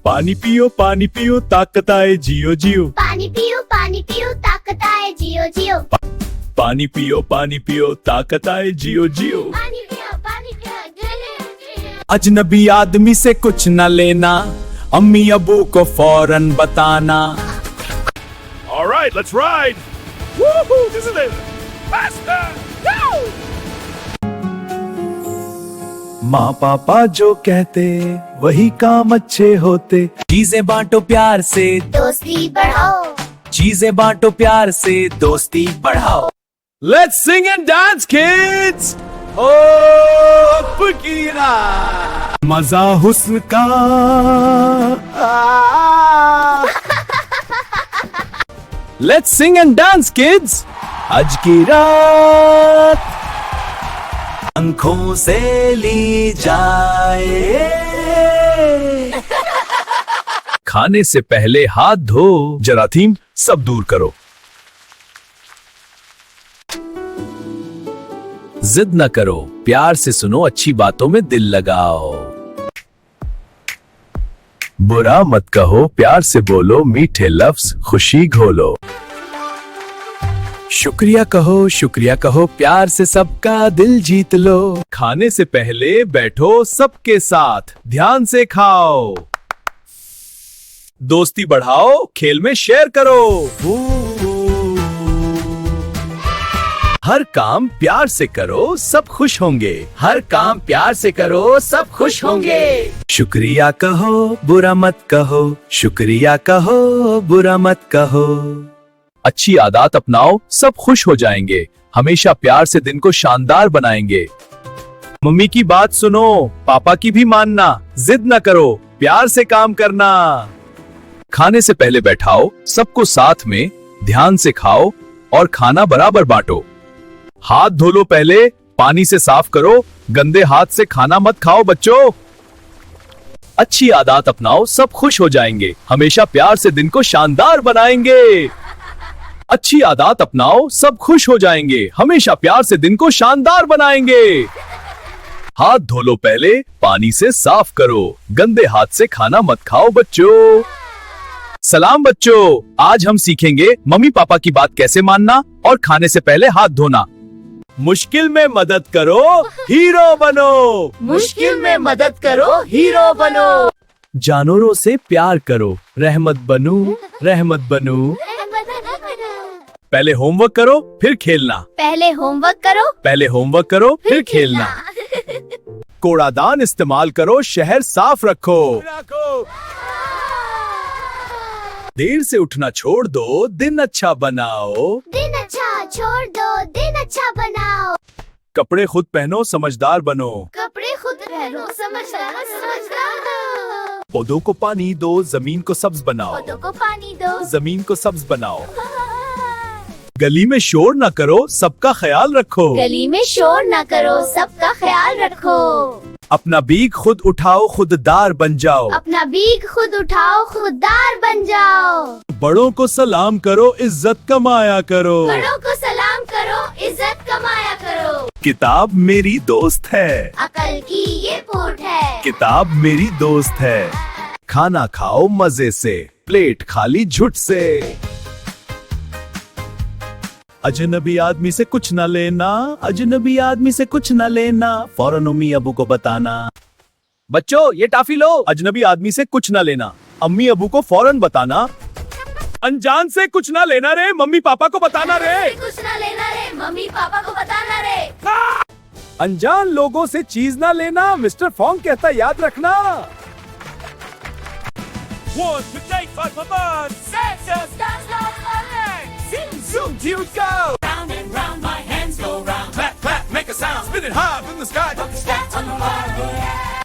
पानी पियो ताकत आए जियो जियो। पानी पियो ताकत आए जियो जियो। पानी पियो ताकत आए जियो जियो। पानी पियो जियो। अजनबी आदमी से कुछ न लेना, अम्मी अबू को फौरन बताना। All right, let's ride. Woohoo! This is it. Faster! Go! माँ पापा जो कहते वही काम अच्छे होते। चीजें बांटो प्यार से, दोस्ती बढ़ाओ। चीजें बांटो प्यार से, दोस्ती बढ़ाओ। Let's sing and dance, kids! Oh, फकीरा मजा हुस्न का। Let's sing and dance, kids! आज की रात आंखों से ली जाए। खाने से पहले हाथ धो, जराथीम सब दूर करो। जिद न करो, प्यार से सुनो, अच्छी बातों में दिल लगाओ। बुरा मत कहो, प्यार से बोलो, मीठे लफ्ज खुशी घोलो। शुक्रिया कहो, प्यार से सबका दिल जीत लो। खाने से पहले बैठो सबके साथ, ध्यान से खाओ। दोस्ती बढ़ाओ, खेल में शेयर करो। हर काम प्यार से करो, सब खुश होंगे। हर काम प्यार से करो, सब खुश होंगे। शुक्रिया कहो, बुरा मत कहो, शुक्रिया कहो, बुरा मत कहो। अच्छी आदत अपनाओ, सब खुश हो जाएंगे। हमेशा प्यार से दिन को शानदार बनाएंगे। मम्मी की बात सुनो, पापा की भी मानना। जिद न करो, प्यार से काम करना। खाने से पहले बैठाओ सबको साथ में, ध्यान से खाओ और खाना बराबर बांटो। हाथ धो लो पहले, पानी से साफ करो। गंदे हाथ से खाना मत खाओ बच्चों। अच्छी आदत अपनाओ, सब खुश हो जाएंगे। हमेशा प्यार से दिन को शानदार बनाएंगे। अच्छी आदत अपनाओ, सब खुश हो जाएंगे। हमेशा प्यार से दिन को शानदार बनाएंगे। हाथ धो लो पहले, पानी से साफ करो। गंदे हाथ से खाना मत खाओ बच्चों। सलाम बच्चों, आज हम सीखेंगे मम्मी पापा की बात कैसे मानना और खाने से पहले हाथ धोना। मुश्किल में मदद करो, हीरो बनो। मुश्किल में मदद करो, हीरो बनो। जानवरों से प्यार करो, रहमत बनूं, रहमत बनूं। पहले होमवर्क करो, फिर खेलना। पहले होमवर्क करो, पहले होमवर्क करो, फिर खेलना। कूड़ादान इस्तेमाल करो, शहर साफ रखो। देर से उठना छोड़ दो, दिन अच्छा बनाओ। दिन अच्छा छोड़ दो, दिन अच्छा बनाओ। कपड़े खुद पहनो, समझदार बनो। कपड़े खुद पहनो, समझदार हो। पौधों को पानी दो, जमीन को सब्ज बनाओ। पौधों को पानी दो, जमीन को सब्ज बनाओ। गली में शोर न करो, सबका ख्याल रखो। गली में शोर न करो, सबका ख्याल रखो। अपना बीग खुद उठाओ, खुददार बन जाओ। अपना बीग खुद उठाओ, खुददार बन जाओ। बड़ों को सलाम करो, इज्जत कमाया करो। बड़ों को सलाम करो, इज्जत कमाया करो। किताब मेरी दोस्त है, अकल की ये पूट है। किताब मेरी दोस्त है। खाना खाओ मजे से, प्लेट खाली झुट से। अजनबी आदमी से कुछ न लेना, अजनबी आदमी से कुछ न लेना, फौरन अम्मी अबू को बताना। बच्चों ये टॉफी लो। अजनबी आदमी से कुछ न लेना, अम्मी अबू को फौरन बताना। अनजान से कुछ न लेना रे, मम्मी पापा को बताना रे। कुछ न लेना रे, मम्मी पापा को बताना रे। अनजान लोगों से चीज ना लेना, मिस्टर फोंग कहता याद रखना। One, two, three, 5 for fun. 6, 7, 8. Zoom, zoom, till go. Round and round, my hands go round. Clap, clap, make a sound. Spin it high up in the sky. Put the stats on the marble.